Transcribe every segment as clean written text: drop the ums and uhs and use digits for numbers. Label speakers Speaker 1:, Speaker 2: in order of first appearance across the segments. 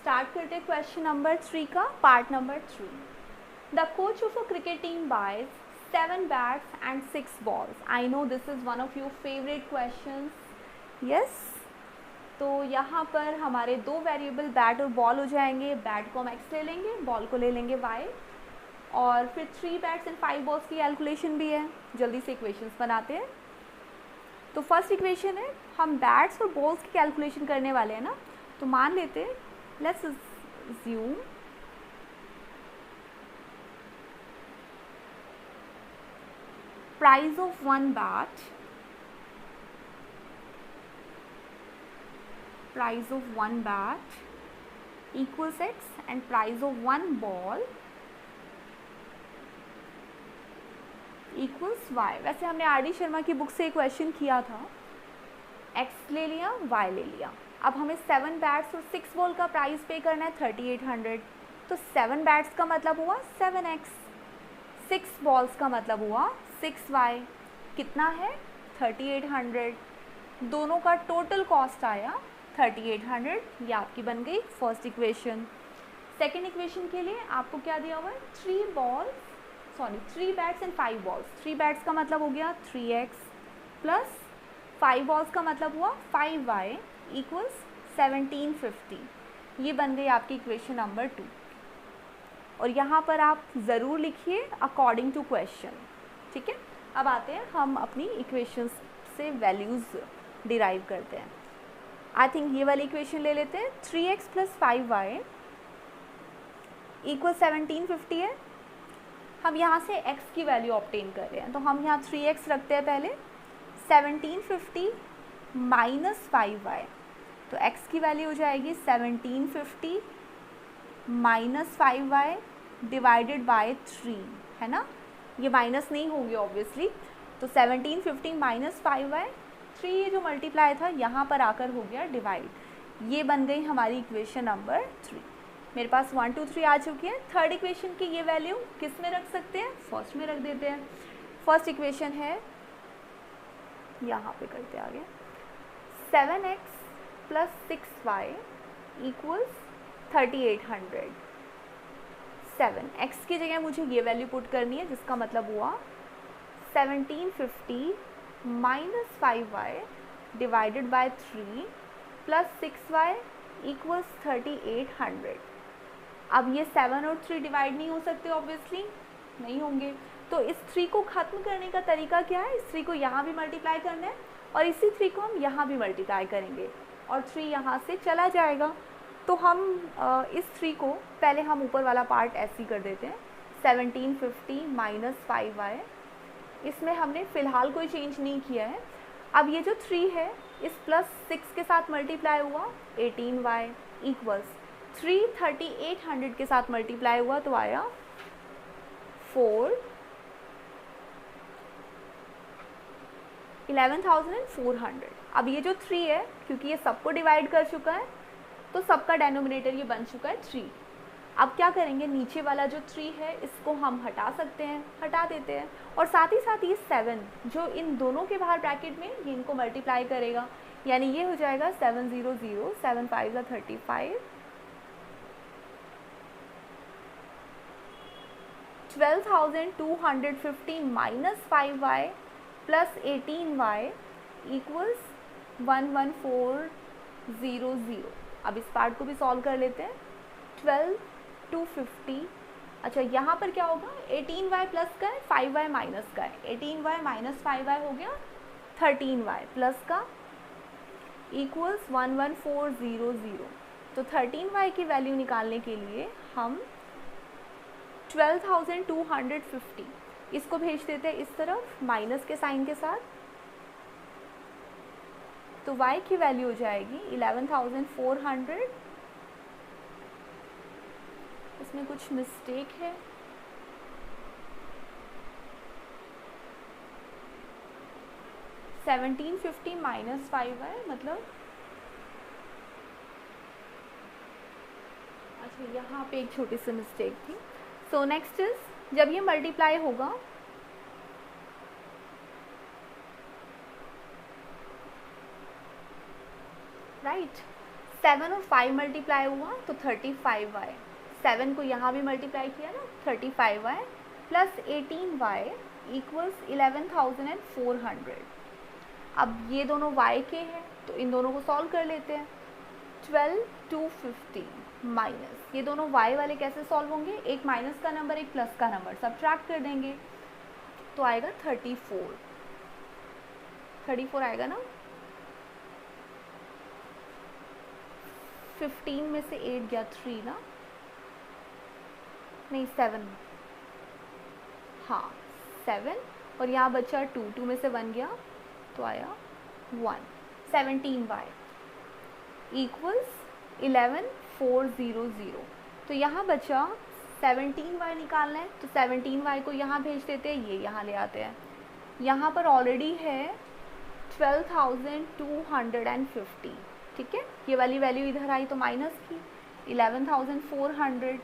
Speaker 1: Start करते हैं question number 3 का part number 3. The coach of a cricket team buys 7 bats and 6 balls. I know this is one of your favourite questions. Yes, तो यहाँ पर हमारे दो variable bat और बॉल हो जाएंगे. बैट को हम एक्स ले लेंगे, बॉल को ले लेंगे वाई, और फिर 3 बैट्स एंड 5 balls की कैलकुलेशन भी है. जल्दी से इक्वेशंस बनाते हैं. तो फर्स्ट इक्वेशन है, हम बैट्स और बॉल्स की कैलकुलेशन करने वाले हैं ना. तो मान लेते हैं, let's assume price of one bat, price of one bat equals x and price of one ball equals y. वैसे हमने आर डी शर्मा की बुक से क्वेश्चन किया था. x ले लिया, y ले लिया. अब हमें 7 बैट्स और 6 बॉल का प्राइस पे करना है 3800. तो 7 बैट्स का मतलब हुआ 7x, 6 बॉल्स का मतलब हुआ 6y. कितना है 3800. दोनों का टोटल कॉस्ट आया 3800. ये आपकी बन गई फर्स्ट इक्वेशन. सेकेंड इक्वेशन के लिए आपको क्या दिया हुआ है, 3 बैट्स एंड 5 balls. 3 बैट्स का मतलब हो गया 3x प्लस 5 balls का मतलब हुआ 5y इक्वल्स 1750. ये बन गई आपकी इक्वेशन नंबर 2. और यहाँ पर आप ज़रूर लिखिए अकॉर्डिंग टू क्वेश्चन. ठीक है, अब आते हैं हम अपनी इक्वेशंस से वैल्यूज़ डिराइव करते हैं. आई थिंक ये वाली इक्वेशन ले लेते हैं. 3x प्लस 5y इक्वल 1750 है. हम यहाँ से x की वैल्यू ऑब्टेन कर रहे हैं, तो हम यहाँ 3x रखते हैं पहले. 1750 माइनस 5y, तो x की वैल्यू हो जाएगी 1750 माइनस 5y डिवाइडेड बाय 3, है ना. ये माइनस नहीं होंगे ऑब्वियसली. तो 1750 माइनस 5y, 3 ये जो मल्टीप्लाई था यहाँ पर आकर हो गया डिवाइड. ये बन गई हमारी इक्वेशन नंबर 3. मेरे पास 1 2 3 आ चुकी है. थर्ड इक्वेशन की ये वैल्यू किस में रख सकते हैं, फर्स्ट में रख देते हैं. फर्स्ट इक्वेशन है, यहाँ पे करते आगे, 7x plus 6y equals 3800. 7x की जगह मुझे ये वैल्यू पुट करनी है, जिसका मतलब हुआ 1750 minus 5y divided by 3 plus 6y equals 3800. अब ये 7 और 3 डिवाइड नहीं हो सकते ऑब्वियसली, नहीं होंगे. तो इस 3 को ख़त्म करने का तरीका क्या है, इस 3 को यहाँ भी मल्टीप्लाई करना है और इसी 3 को हम यहाँ भी मल्टीप्लाई करेंगे और 3 यहाँ से चला जाएगा. तो हम इस 3 को पहले हम ऊपर वाला पार्ट ऐसे ही कर देते हैं. 1750 माइनस 5y, इसमें हमने फ़िलहाल कोई चेंज नहीं किया है. अब ये जो 3 है इस प्लस 6 के साथ मल्टीप्लाई हुआ 18y इक्वल्स 3 3800 के साथ मल्टीप्लाई हुआ तो आया 11,400. अब ये जो 3 है, क्योंकि ये सबको डिवाइड कर चुका है तो सबका डेनोमिनेटर ये बन चुका है 3. अब क्या करेंगे, नीचे वाला जो 3 है इसको हम हटा सकते हैं, हटा देते हैं. और साथ ही साथ ये 7 जो इन दोनों के बाहर ब्रैकेट में ये इनको मल्टीप्लाई करेगा, यानी ये हो जाएगा 700, 7 5 35, 12,250 minus 5y plus 18y equals 11400. अब इस पार्ट को भी सॉल्व कर लेते हैं. 12,250, अच्छा यहाँ पर क्या होगा, 18y प्लस का है, 5y माइनस का है. 18y माइनस 5y हो गया 13y प्लस का इक्वल्स 11400. तो 13y की वैल्यू निकालने के लिए हम 12,250 इसको भेज देते हैं इस तरफ माइनस के साइन के साथ. तो y की वैल्यू हो जाएगी 11,400. इसमें कुछ मिस्टेक है, $1750 माइनस 5y मतलब, अच्छा यहाँ पे एक छोटी सी मिस्टेक थी. सो नेक्स्ट इज, जब ये मल्टीप्लाई होगा राइट, 7 और 5 मल्टीप्लाई हुआ तो 35y, 7 को यहाँ भी मल्टीप्लाई किया ना 35y प्लस 18y इक्वल्स 11,400। अब ये दोनों y के हैं तो इन दोनों को सॉल्व कर लेते हैं। 12,250 माइनस, ये दोनों y वाले कैसे सॉल्व होंगे, एक माइनस का नंबर एक प्लस का नंबर सब्ट्रैक्ट कर देंगे तो आएगा 34 आएगा ना। 15 में से 8 गया 3 ना, नहीं 7, हाँ 7 और यहाँ बचा 2 में से 1 गया तो आया 1। 17y equals 11,400। तो यहाँ बचा 17y निकालना है तो 17y को यहाँ भेज देते हैं, ये यहाँ ले आते हैं। यहाँ पर ऑलरेडी है 12,250, ठीक है, ये वाली वैल्यू इधर आई तो माइनस की 11,400।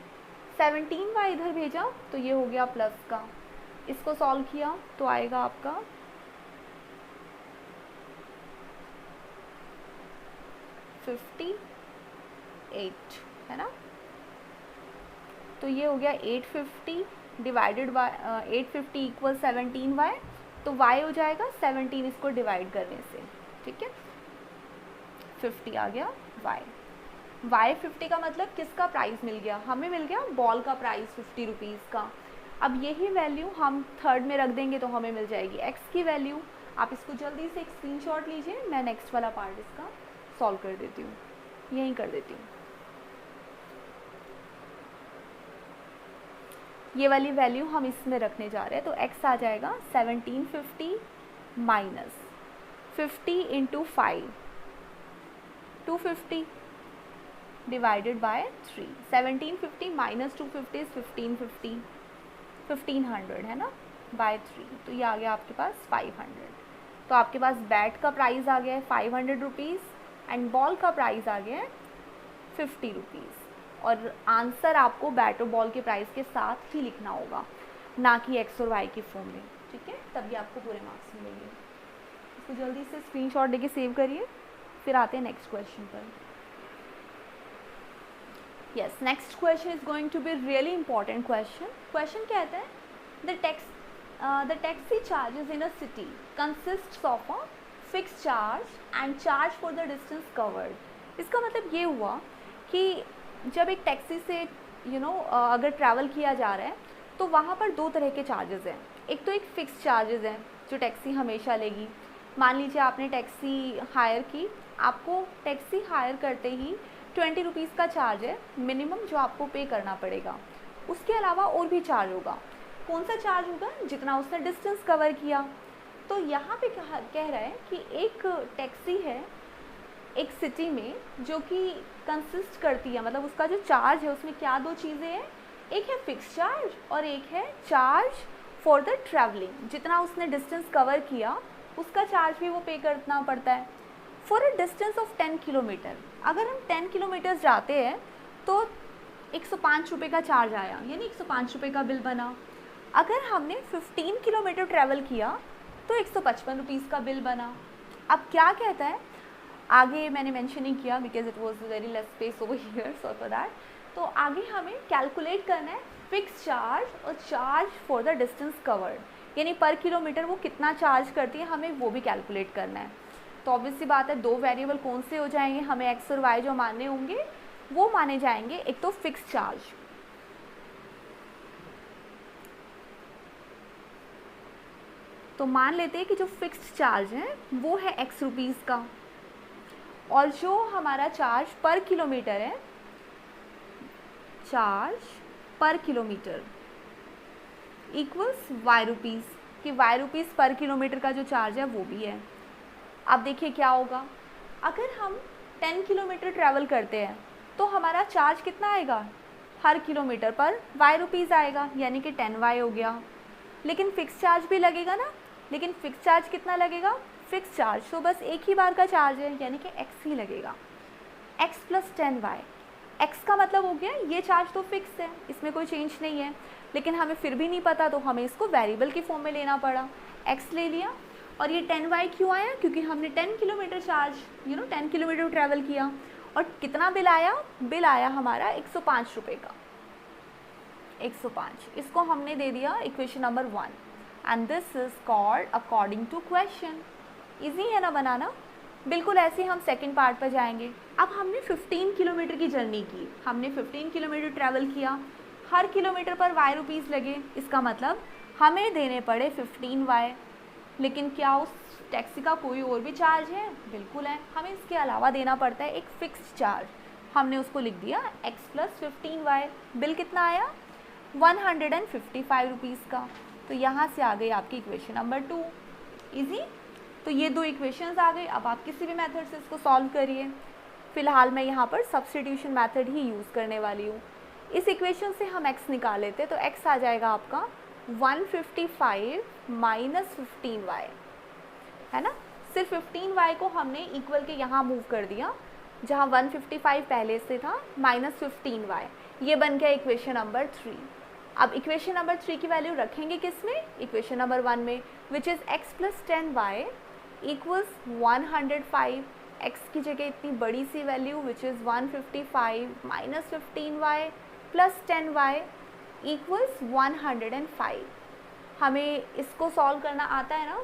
Speaker 1: 17y इधर भेजा तो ये हो गया प्लस का, इसको सॉल्व किया तो आएगा आपका 58, है ना। तो ये हो गया 850 डिवाइडेड बाय 850 इक्वल 17y, तो y हो जाएगा 17 इसको डिवाइड करने से, ठीक है, 50 आ गया y। 50 का मतलब किसका प्राइस मिल गया, हमें मिल गया बॉल का प्राइस 50 रुपीज़ का। अब यही वैल्यू हम थर्ड में रख देंगे तो हमें मिल जाएगी x की वैल्यू। आप इसको जल्दी से एक स्क्रीनशॉट लीजिए, मैं नेक्स्ट वाला पार्ट इसका सॉल्व कर देती हूँ, यहीं कर देती हूँ। ये वाली वैल्यू हम इसमें रखने जा रहे हैं तो x आ जाएगा 1750 minus 50 into 5 250 divided by 3। 1750 minus 250 is 1550, 1500 है ना, बाय 3, तो ये आ गया आपके पास 500। तो आपके पास बैट का प्राइस आ गया है 500 रुपीज़ एंड बॉल का प्राइस आ गया है 50 रुपीज़। और आंसर आपको बैट और बॉल के प्राइस के साथ ही लिखना होगा, ना कि एक्स और वाई की फॉर्म में, ठीक है, तभी आपको पूरे मार्क्स मिलेंगे। इसको जल्दी से स्क्रीनशॉट लेके सेव करिए, फिर आते हैं नेक्स्ट क्वेश्चन पर। Yes, next question is going to be really important question. Question कहता है the taxi charges in a city consists of a fixed charge and charge for the distance covered। इसका मतलब ये हुआ कि जब एक टैक्सी से अगर ट्रैवल किया जा रहा है तो वहाँ पर दो तरह के चार्जेस हैं। एक तो एक फ़िक्स चार्जेस हैं जो टैक्सी हमेशा लेगी। मान लीजिए आपने टैक्सी हायर की, आपको टैक्सी हायर करते ही 20 रुपीज़ का चार्ज है मिनिमम जो आपको पे करना पड़ेगा। उसके अलावा और भी चार्ज होगा। कौन सा चार्ज होगा, जितना उसने डिस्टेंस कवर किया। तो यहाँ पे कह रहा है कि एक टैक्सी है एक सिटी में जो कि कंसिस्ट करती है, मतलब उसका जो चार्ज है उसमें क्या दो चीज़ें हैं, एक है फिक्स चार्ज और एक है चार्ज फॉर द ट्रैवलिंग। जितना उसने डिस्टेंस कवर किया उसका चार्ज भी वो पे करना पड़ता है। For a distance of 10 kilometre, अगर हम 10 किलोमीटर जाते हैं तो 105 रुपये का चार्ज आया, यानी 105 रुपये का बिल बना। अगर हमने 15 किलोमीटर ट्रैवल किया तो 155 रुपीज़ का बिल बना। अब क्या कहता है, आगे मैंने मेंशन नहीं किया because it was very less space over here, so for that. तो आगे हमें कैलकुलेट करना है फिक्स चार्ज और charge for the distance covered, यानी पर किलोमीटर वो कितना चार्ज करती है, हमें वो भी कैलकुलेट करना है। तो ऑब्वियस सी बात है, दो वेरिएबल कौन से हो जाएंगे, हमें एक्स और वाई जो मानने होंगे वो माने जाएंगे। एक तो फिक्स चार्ज, तो मान लेते हैं कि जो फिक्स्ड चार्ज है वो है x रुपीज़ का, और जो हमारा चार्ज पर किलोमीटर है, चार्ज पर किलोमीटर इक्वल्स y रुपीज़, कि y रुपीज़ पर किलोमीटर का जो चार्ज है वो भी है। अब देखिए क्या होगा, अगर हम 10 किलोमीटर ट्रैवल करते हैं तो हमारा चार्ज कितना आएगा, हर किलोमीटर पर y रुपीज़ आएगा, यानी कि 10y हो गया। लेकिन फ़िक्स चार्ज भी लगेगा ना, लेकिन फ़िक्स चार्ज कितना लगेगा, फ़िक्स चार्ज तो बस एक ही बार का चार्ज है, यानी कि x ही लगेगा, x प्लस 10y। x का मतलब हो गया ये चार्ज तो फिक्स है, इसमें कोई चेंज नहीं है, लेकिन हमें फिर भी नहीं पता तो हमें इसको वेरिएबल की फॉर्म में लेना पड़ा, x ले लिया। और ये 10y क्यों आया, क्योंकि हमने 10 किलोमीटर चार्ज 10 किलोमीटर ट्रैवल किया, और कितना बिल आया? बिल आया हमारा 105 रुपये का, 105। इसको हमने दे दिया equation number 1 and this is called according to question. Easy है ना बनाना? बिल्कुल ऐसे ही हम सेकंड पार्ट पर जाएंगे। अब हमने 15 किलोमीटर की जर्नी की, हमने 15 किलोमीटर ट्रैवल किया, हर किलोमीटर पर y रुपीज़ लगे, इसका मतलब हमें देने पड़े 15y। लेकिन क्या उस टैक्सी का कोई और भी चार्ज है? बिल्कुल है, हमें इसके अलावा देना पड़ता है एक फिक्स्ड चार्ज, हमने उसको लिख दिया x + 15y। बिल कितना आया? 155 रुपीज़ का। तो यहाँ से आ गई आपकी इक्वेशन नंबर 2। इजी। तो ये दो इक्वेशंस आ गई। अब आप किसी भी मेथड से इसको सॉल्व करिए। फ़िलहाल मैं यहाँ पर सब्स्टिट्यूशन मेथड ही यूज़ करने वाली हूँ। इस इक्वेशन से हम x निकाल लेते, तो x आ जाएगा आपका 155 - 15y, है ना। सिर्फ 15y को हमने इक्वल के यहाँ मूव कर दिया, जहाँ 155 पहले से था -15y, ये बन गया इक्वेशन नंबर 3। अब इक्वेशन नंबर 3 की वैल्यू रखेंगे किस में? इक्वेशन नंबर 1 में, which is x + 10y = 105। x की जगह इतनी बड़ी सी value which is 155 - 15y + 10y = 105। हमें इसको सॉल्व करना आता है ना,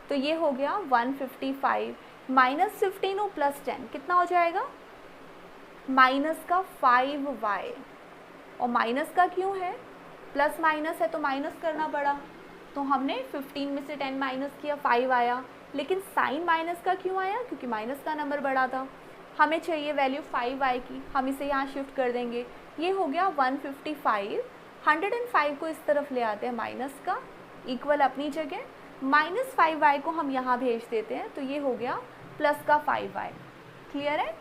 Speaker 1: तो ये हो गया 155 - 15 + 10 कितना हो जाएगा? -5y। और माइनस का क्यों है? प्लस माइनस है तो माइनस करना पड़ा, तो हमने 15 में से 10 माइनस किया, 5 आया। लेकिन साइन माइनस का क्यों आया? क्योंकि माइनस का नंबर बड़ा था। हमें चाहिए वैल्यू 5y की, हम इसे यहाँ शिफ्ट कर देंगे। ये हो गया 155। 105 को इस तरफ ले आते हैं माइनस का, इक्वल अपनी जगह, -5y को हम यहाँ भेज देते हैं, तो ये हो गया प्लस का 5y। क्लियर है?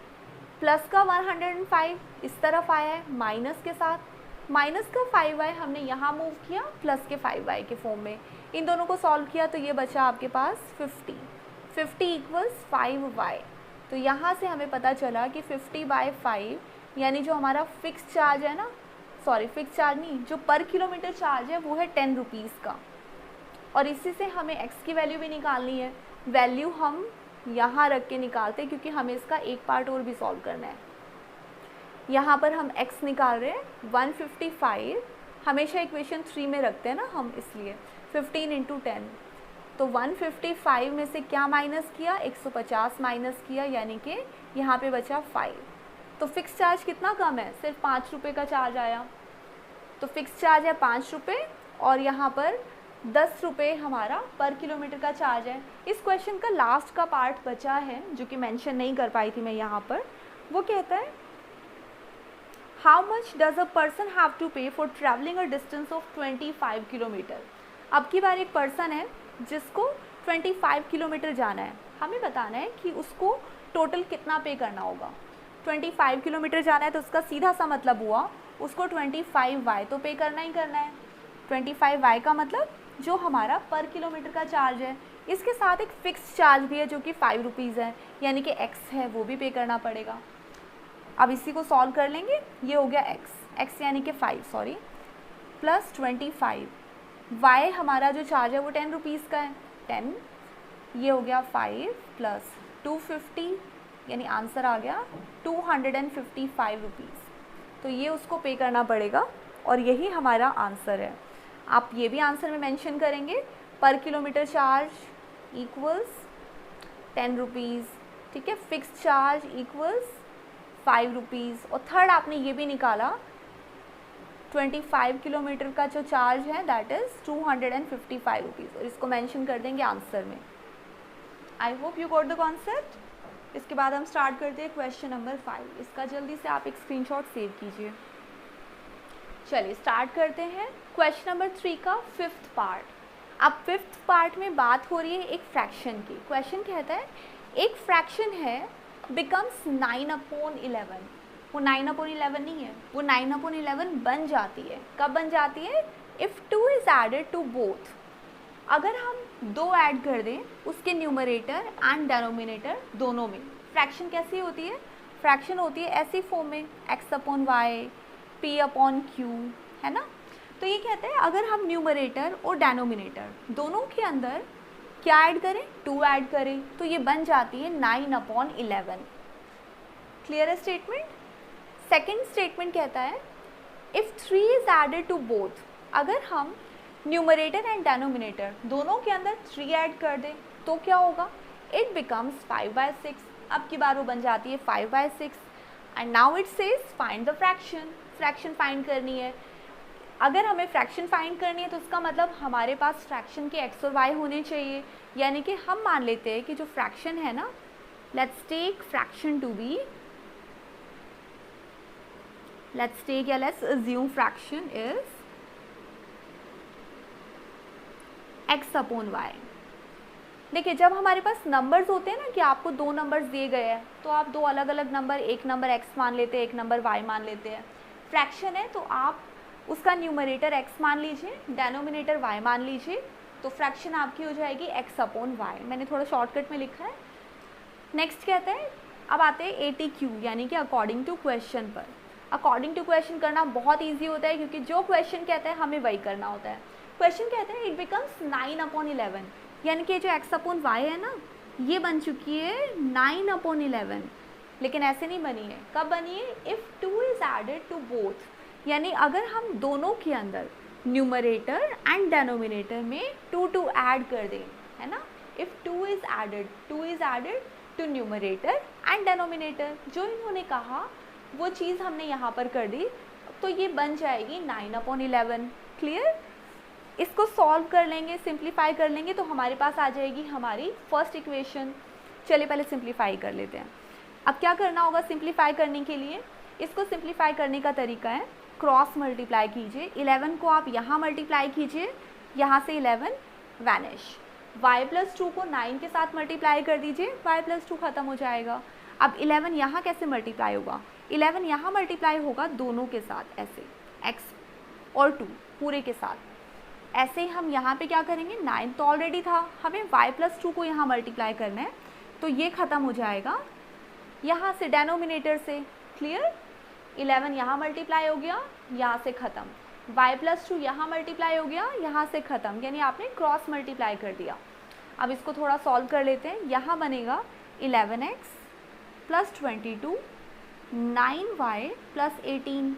Speaker 1: प्लस का 105 इस तरफ आया है माइनस के साथ, माइनस का 5y हमने यहाँ मूव किया प्लस के 5y के फॉर्म में। इन दोनों को सॉल्व किया तो ये बचा आपके पास 50 = 5y। तो यहाँ से हमें पता चला कि 50/5 यानी जो हमारा फिक्स चार्ज है ना, सॉरी फिक्स चार्ज नहीं, जो पर किलोमीटर चार्ज है वो है 10 रुपीज़ का। और इसी से हमें x की वैल्यू भी निकालनी है। वैल्यू हम यहाँ रख के निकालते हैं क्योंकि हमें इसका एक पार्ट और भी सॉल्व करना है। यहाँ पर हम x निकाल रहे हैं 155, हमेशा इक्वेशन 3 में रखते हैं ना हम, इसलिए 15 × 10। तो 155 में से क्या माइनस किया? 150 माइनस किया, यानी कि यहाँ पे बचा 5। तो फिक्स चार्ज कितना कम है? सिर्फ 5 रुपये का चार्ज आया। तो फिक्स चार्ज है 5 रुपये और यहाँ पर 10 रुपये हमारा पर किलोमीटर का चार्ज है। इस क्वेश्चन का लास्ट का पार्ट बचा है जो कि मेंशन नहीं कर पाई थी मैं यहाँ पर। वो कहता है how much does a person have to pay for travelling a distance of 25 kilometre. अब की बार एक पर्सन है जिसको 25 किलोमीटर जाना है, हमें बताना है कि उसको टोटल कितना पे करना होगा। 25 किलोमीटर जाना है तो उसका सीधा सा मतलब हुआ उसको 25y तो पे करना ही करना है। 25y का मतलब जो हमारा पर किलोमीटर का चार्ज है, इसके साथ एक फ़िक्स चार्ज भी है जो कि 5 रुपीज़ है, यानी कि x है वो भी पे करना पड़ेगा। अब इसी को सॉल्व कर लेंगे। ये हो गया x यानी कि 5 सॉरी प्लस 25, y हमारा जो चार्ज है वो 10 रुपीज़ का है, 10, ये हो गया 5 प्लस 250, यानी आंसर आ गया 255 रुपीज़। तो ये उसको पे करना पड़ेगा और यही हमारा आंसर है। आप ये भी आंसर में मेंशन करेंगे, पर किलोमीटर चार्ज इक्वल्स 10 रुपीज़, ठीक है, फिक्स चार्ज इक्वल्स 5 रुपीज़। और थर्ड आपने ये भी निकाला 25 किलोमीटर का जो चार्ज है दैट इज़ 255 रुपीज़, और इसको मेंशन कर देंगे आंसर में। I hope you got the concept. इसके बाद हम स्टार्ट करते हैं क्वेश्चन नंबर 5। इसका जल्दी से आप एक स्क्रीनशॉट सेव कीजिए। चलिए स्टार्ट करते हैं क्वेश्चन नंबर 3 का 5th पार्ट। अब 5th पार्ट में बात हो रही है एक फ्रैक्शन की। क्वेश्चन कहता है एक फ्रैक्शन है बिकम्स 9/11। वो 9/11 नहीं है, वो 9/11 बन जाती है। कब बन जाती है? If 2 is added to both. अगर हम 2 ऐड कर दें उसके न्यूमरेटर एंड डेनोमिनेटर दोनों में, फ्रैक्शन कैसी होती है? फ्रैक्शन होती है ऐसी फॉर्म में x/y p/q, है ना। तो ये कहते हैं अगर हम न्यूमरेटर और डेनोमिनेटर दोनों के अंदर क्या ऐड करें? 2 ऐड करें, तो ये बन जाती है 9/11। क्लियर है स्टेटमेंट। सेकेंड स्टेटमेंट कहता है if 3 is added to both, अगर हम न्यूमरेटर एंड डेनोमिनेटर दोनों के अंदर 3 ऐड कर दें तो क्या होगा, इट बिकम्स 5/6। अब की बार वो बन जाती है 5/6। And now it says find the fraction, fraction find करनी है। अगर हमें फ्रैक्शन फाइंड करनी है तो उसका मतलब हमारे पास फ्रैक्शन के एक्स और वाई होने चाहिए, यानी कि हम मान लेते हैं कि जो फ्रैक्शन है ना, let's take fraction to be, let's take या let's assume fraction is x upon y. देखिए जब हमारे पास नंबर्स होते हैं ना कि आपको 2 नंबर्स दिए गए हैं तो आप 2 अलग अलग नंबर, एक नंबर x मान लेते हैं, एक नंबर y मान लेते हैं। फ्रैक्शन है तो आप उसका न्यूमरेटर x मान लीजिए, डेनोमिनेटर y मान लीजिए, तो फ्रैक्शन आपकी हो जाएगी x अपॉन वाई। मैंने थोड़ा शॉर्टकट में लिखा है। नेक्स्ट कहते हैं, अब आते हैं ATQ यानी कि अकॉर्डिंग टू क्वेश्चन पर। अकॉर्डिंग टू क्वेश्चन करना बहुत ईजी होता है क्योंकि जो क्वेश्चन कहता है हमें वही करना होता है। क्वेश्चन कहते हैं इट बिकम्स 9/11, यानी कि जो x अपॉन वाई है ना, ये बन चुकी है 9/11, लेकिन ऐसे नहीं बनी है। कब बनी है, if 2 is added to both, यानी अगर हम दोनों के अंदर न्यूमरेटर एंड डेनोमिनेटर में 2 ऐड कर दें, है ना। If 2 is added to numerator and denominator, जो इन्होंने कहा वो चीज़ हमने यहाँ पर कर दी, तो ये बन जाएगी 9/11। क्लियर। इसको सॉल्व कर लेंगे, सिंप्लीफाई कर लेंगे तो हमारे पास आ जाएगी हमारी फर्स्ट इक्वेशन। चलिए पहले सिंप्लीफाई कर लेते हैं। अब क्या करना होगा सिंप्लीफाई करने के लिए, इसको सिंप्लीफाई करने का तरीका है क्रॉस मल्टीप्लाई कीजिए। 11 को आप यहाँ मल्टीप्लाई कीजिए, यहाँ से 11 वैनिश। y+2 को 9 के साथ मल्टीप्लाई कर दीजिए, y+2 ख़त्म हो जाएगा। अब 11 यहाँ कैसे मल्टीप्लाई होगा, 11 यहाँ मल्टीप्लाई होगा दोनों के साथ, ऐसे x और 2 पूरे के साथ। ऐसे ही हम यहाँ पे क्या करेंगे, 9 तो ऑलरेडी था, हमें y+2 को यहाँ मल्टीप्लाई करना है, तो ये ख़त्म हो जाएगा यहाँ से डेनोमिनेटर से। क्लियर। 11 यहाँ मल्टीप्लाई हो गया, यहाँ से ख़त्म। y+2 यहाँ मल्टीप्लाई हो गया, यहाँ से ख़त्म, यानी आपने क्रॉस मल्टीप्लाई कर दिया। अब इसको थोड़ा सॉल्व कर लेते हैं। यहाँ बनेगा 11x + 22 9y + 18।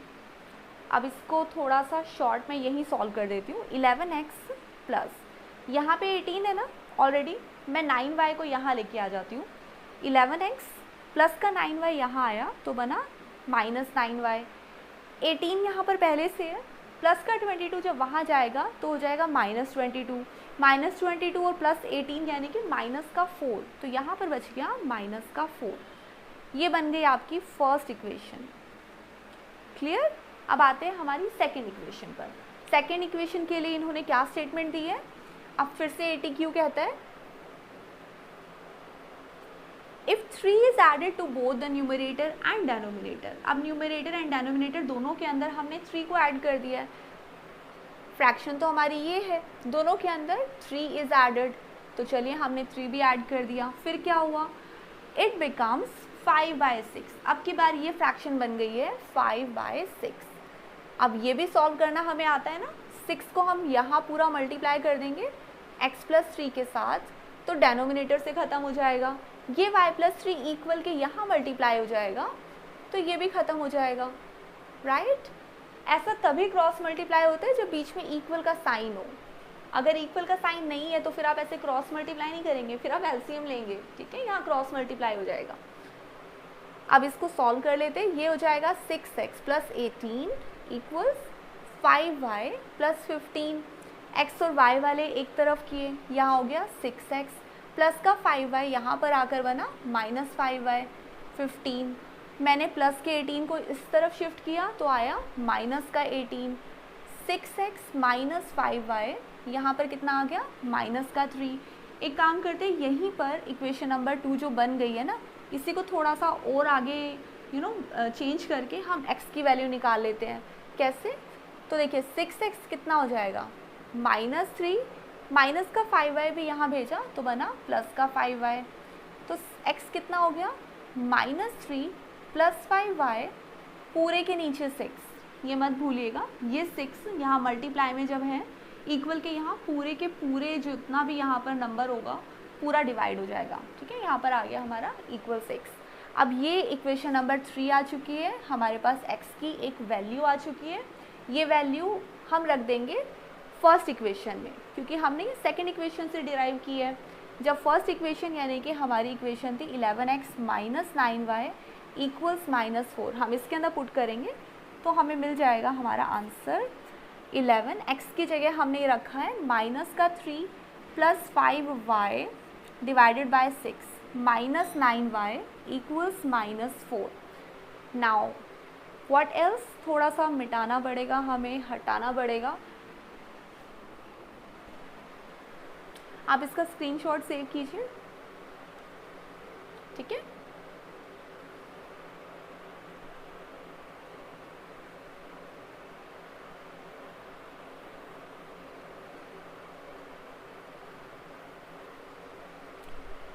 Speaker 1: अब इसको थोड़ा सा शॉर्ट में यही सॉल्व कर देती हूँ। 11x प्लस यहाँ पे 18 है ना ऑलरेडी, मैं 9y को यहाँ लेके आ जाती हूँ। 11x प्लस का 9y यहाँ आया तो बना -9y। 18 यहाँ पर पहले से है, प्लस का 22 जब वहाँ जाएगा तो हो जाएगा -22। -22 और +18 यानी कि -4, तो यहाँ पर बच गया -4। ये बन गई आपकी फर्स्ट इक्वेशन। क्लियर। अब आते हैं हमारी सेकेंड इक्वेशन पर। सेकेंड इक्वेशन के लिए इन्होंने क्या स्टेटमेंट दी है, अब फिर से ATQ कहता है if 3 is added to both the numerator and denominator. अब न्यूमरेटर एंड डेनोमिनेटर दोनों के अंदर हमने 3 को ऐड कर दिया है। फ्रैक्शन तो हमारी ये है, दोनों के अंदर 3 इज़ एडेड, तो चलिए हमने 3 भी ऐड कर दिया। फिर क्या हुआ, इट बिकम्स 5/6। अब की बार ये फ्रैक्शन बन गई है 5/6। अब ये भी सॉल्व करना हमें आता है ना। 6 को हम यहाँ पूरा मल्टीप्लाई कर देंगे x+3 के साथ, तो डेनोमिनेटर से ख़त्म हो जाएगा। ये y+3 इक्वल के यहाँ मल्टीप्लाई हो जाएगा, तो ये भी ख़त्म हो जाएगा। राइट। ऐसा तभी क्रॉस मल्टीप्लाई होता है जब बीच में इक्वल का साइन हो। अगर इक्वल का साइन नहीं है तो फिर आप ऐसे क्रॉस मल्टीप्लाई नहीं करेंगे, फिर आप LCM लेंगे। ठीक है, यहाँ क्रॉस मल्टीप्लाई हो जाएगा। अब इसको सॉल्व कर लेते हैं। ये हो जाएगा 6x + 18 = 5y + 15। x और y वाले एक तरफ किए, यहाँ हो गया 6x प्लस का 5y यहाँ पर आकर बना -5y। 15 मैंने प्लस के 18 को इस तरफ शिफ्ट किया तो आया माइनस का 18। 6x - 5y यहाँ पर कितना आ गया -3। एक काम करते हैं, यहीं पर इक्वेशन नंबर 2 जो बन गई है ना, इसी को थोड़ा सा और आगे चेंज करके हम x की वैल्यू निकाल लेते हैं। कैसे, तो देखिए 6x कितना हो जाएगा -3, माइनस का 5y भी यहाँ भेजा तो बना प्लस का 5y। तो x कितना हो गया -3 + 5y पूरे के नीचे 6, ये मत भूलिएगा। ये 6 यहाँ मल्टीप्लाई में जब है इक्वल के यहाँ पूरे के पूरे जितना भी यहाँ पर नंबर होगा पूरा डिवाइड हो जाएगा। ठीक है, यहाँ पर आ गया हमारा =6। अब ये इक्वेशन नंबर 3 आ चुकी है, हमारे पास x की एक वैल्यू आ चुकी है। ये वैल्यू हम रख देंगे फर्स्ट इक्वेशन में, क्योंकि हमने ये सेकेंड इक्वेशन से डिराइव की है। जब फर्स्ट इक्वेशन यानी कि हमारी इक्वेशन थी 11x माइनस 9y इक्वल्स -4, हम इसके अंदर पुट करेंगे तो हमें मिल जाएगा हमारा आंसर 11। x की जगह हमने ये रखा है -3 plus 5y divided by 6 minus 9y equals -4। Now what else, थोड़ा सा मिटाना पड़ेगा, हमें हटाना पड़ेगा। आप इसका स्क्रीनशॉट सेव कीजिए, ठीक है।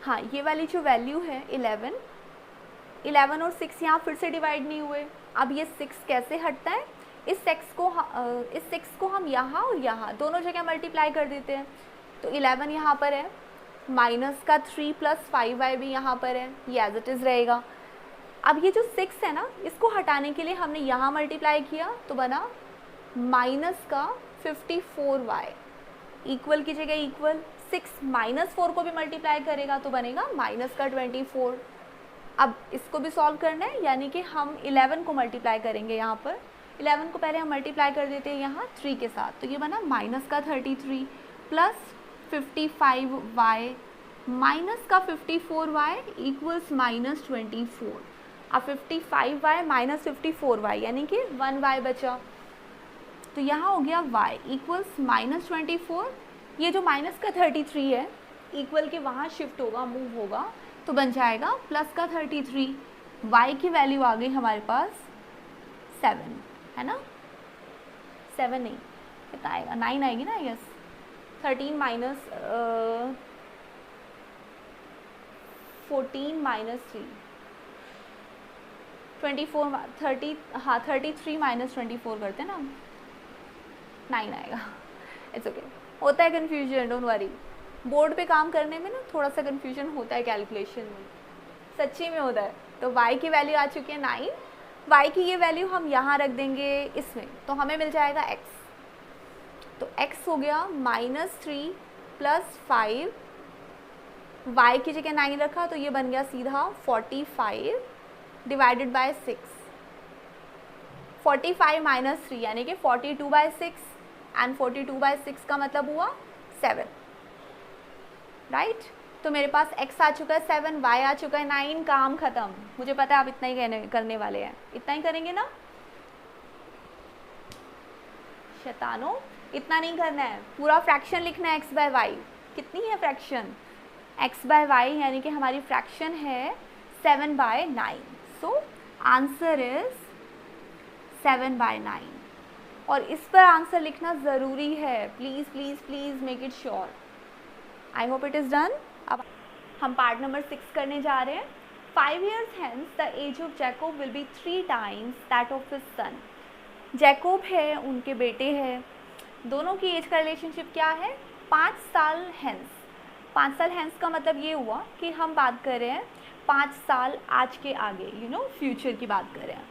Speaker 1: हाँ, ये वाली जो वैल्यू है 11 और 6 यहाँ फिर से डिवाइड नहीं हुए। अब ये 6 कैसे हटता है, इस 6 को हम यहाँ और यहाँ दोनों जगह मल्टीप्लाई कर देते हैं। तो 11 यहाँ पर है, माइनस का 3 प्लस 5y भी यहाँ पर है, ये एज इट इज़ रहेगा। अब ये जो 6 है ना, इसको हटाने के लिए हमने यहाँ मल्टीप्लाई किया तो बना माइनस का 54y, इक्वल की जगह इक्वल, 6 -4 को भी मल्टीप्लाई करेगा तो बनेगा माइनस का 24। अब इसको भी सॉल्व करना है, यानी कि हम 11 को मल्टीप्लाई करेंगे। यहाँ पर 11 को पहले हम मल्टीप्लाई कर देते हैं यहाँ 3 के साथ, तो ये बना माइनस का 33 प्लस 55y माइनस का 54y इक्वल्स -24। अब 55y माइनस 54y यानी कि 1y बचा, तो यहाँ हो गया y इक्वल्स -24। ये जो माइनस का 33 है इक्वल के वहाँ शिफ्ट होगा, मूव होगा, तो बन जाएगा प्लस का 33। y की वैल्यू आ गई हमारे पास 7, है ना। 7 नहीं, कितना आएगा, 9 आएगी ना, यस। 13 माइनस 14 माइनस 3 24 30, हाँ 33 माइनस 24 करते हैं ना, 9 आएगा। इट्स ओके, होता है कन्फ्यूजन, डोंट वरी। बोर्ड पे काम करने में ना थोड़ा सा कन्फ्यूजन होता है कैलकुलेशन में, सच्ची में होता है। तो y की वैल्यू आ चुकी है 9, y की ये वैल्यू हम यहाँ रख देंगे इसमें, तो हमें मिल जाएगा x। तो x हो गया -3 प्लस 5, y की जगह 9 रखा तो ये बन गया सीधा 45 डिवाइडेड बाय 6। 45 माइनस 3 यानी कि 42/6 एंड 42/6 का मतलब हुआ 7, राइट। तो मेरे पास x आ चुका है 7, y आ चुका है 9, काम खत्म। मुझे पता है आप इतना ही करने वाले हैं, इतना ही करेंगे ना शैतानो, इतना नहीं करना है, पूरा फ्रैक्शन लिखना है। x बाय वाई कितनी है फ्रैक्शन, x बाय वाई यानी कि हमारी फ्रैक्शन है 7/9। सो आंसर इज 7/9, और इस पर आंसर लिखना ज़रूरी है, please please please make it sure. I hope it is done. अब हम पार्ट नंबर 6 करने जा रहे हैं। 5 years hence the age of Jacob will be 3 times that of his son। Jacob है, उनके बेटे हैं, दोनों की एज का रिलेशनशिप क्या है, 5 साल हैंस। 5 साल हैंस का मतलब ये हुआ कि हम बात कर रहे हैं 5 साल आज के आगे, फ्यूचर की बात कर रहे हैं।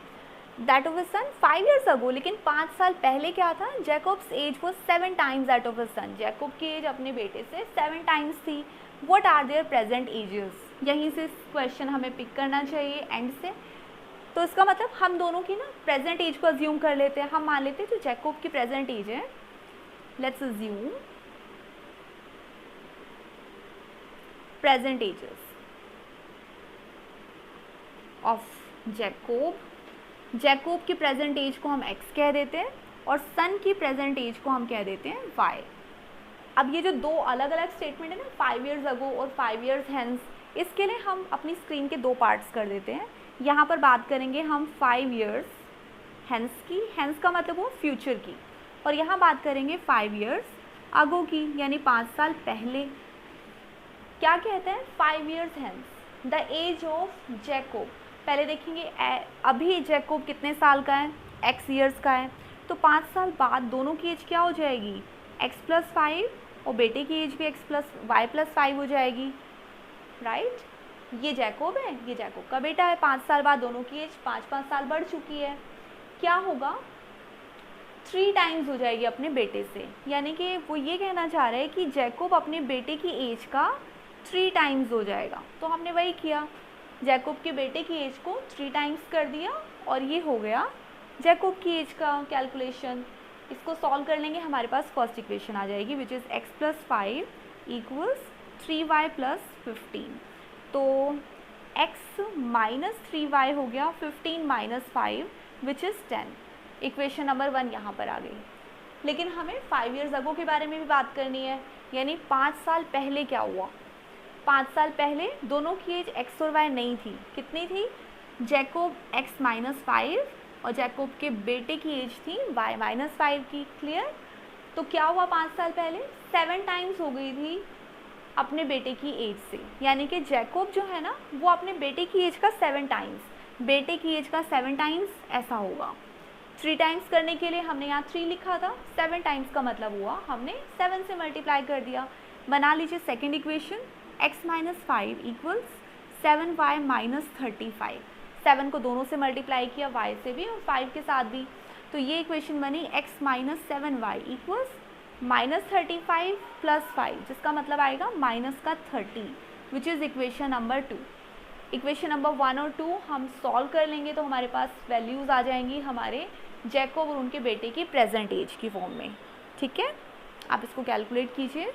Speaker 1: That of his sun 5 years ago, लेकिन 5 साल पहले क्या था, जैकोब्स एज वो 7 times that of his son. Jacob की एज अपने बेटे से 7 times थी। What are their present ages, यहीं से क्वेश्चन हमें पिक करना चाहिए एंड से। तो इसका मतलब हम दोनों की ना प्रेजेंट एज को अज्यूम कर लेते हैं। हम मान लेते हैं जो जैकोब की प्रेजेंट एज है, let's assume present ages of Jacob. Jacob की प्रेजेंट एज को हम x कह देते हैं और सन की प्रेजेंट एज को हम कह देते हैं y। अब ये जो दो अलग अलग स्टेटमेंट है ना, 5 years ago और 5 years hence, इसके लिए हम अपनी स्क्रीन के 2 पार्ट्स कर देते हैं। यहाँ पर बात करेंगे हम 5 years hence की, hence का मतलब वो फ्यूचर की, और यहाँ बात करेंगे 5 years ago की, यानी 5 साल पहले। क्या कहते हैं 5 years hence the age of Jacob. पहले देखेंगे अभी जैकोब कितने साल का है, x years का है, तो 5 साल बाद दोनों की एज क्या हो जाएगी, x + 5, और बेटे की एज भी y + 5 हो जाएगी, राइट। ये जैकोब है, ये जैकोब का बेटा है। 5 साल बाद दोनों की एज 5-5 साल बढ़ चुकी है। क्या होगा, 3 टाइम्स हो जाएगी अपने बेटे से, यानी कि वो ये कहना चाह रहे हैं कि जैकोब अपने बेटे की एज का 3 टाइम्स हो जाएगा। तो हमने वही किया, जैकोब के बेटे की एज को 3 टाइम्स कर दिया और ये हो गया जैकोब की एज का कैलकुलेशन। इसको सॉल्व कर लेंगे, हमारे पास फर्स्ट इक्वेशन आ जाएगी विच इज़ x + 5 = 3y + 15। तो x - 3y हो गया 15 - 5 विच इज़ 10। इक्वेशन नंबर 1 यहाँ पर आ गई। लेकिन हमें 5 ईयर्स अगो के बारे में भी बात करनी है, यानी 5 साल पहले क्या हुआ। 5 साल पहले दोनों की एज x और y नहीं थी। कितनी थी, जैकोब x - 5 और जैकोब के बेटे की एज थी y - 5 की। क्लियर। तो क्या हुआ, 5 साल पहले 7 टाइम्स हो गई थी अपने बेटे की एज से, यानी कि जैकोब जो है ना वो अपने बेटे की एज का 7 टाइम्स, बेटे की एज का 7 टाइम्स ऐसा होगा। 3 टाइम्स करने के लिए हमने यहाँ 3 लिखा था, 7 टाइम्स का मतलब हुआ हमने 7 से मल्टीप्लाई कर दिया। बना लीजिए सेकेंड इक्वेशन, x - 5 = 7y - 35। 7 को दोनों से मल्टीप्लाई किया, y से भी और 5 के साथ भी। तो ये इक्वेशन बनी x - 7y = -35 + 5, जिसका मतलब आएगा -30, which is equation number 2। Equation number 1 और 2 हम सॉल्व कर लेंगे तो हमारे पास वैल्यूज़ आ जाएंगी हमारे जैकोब और उनके बेटे की प्रेजेंट एज की फॉर्म में। ठीक है, आप इसको कैलकुलेट कीजिए।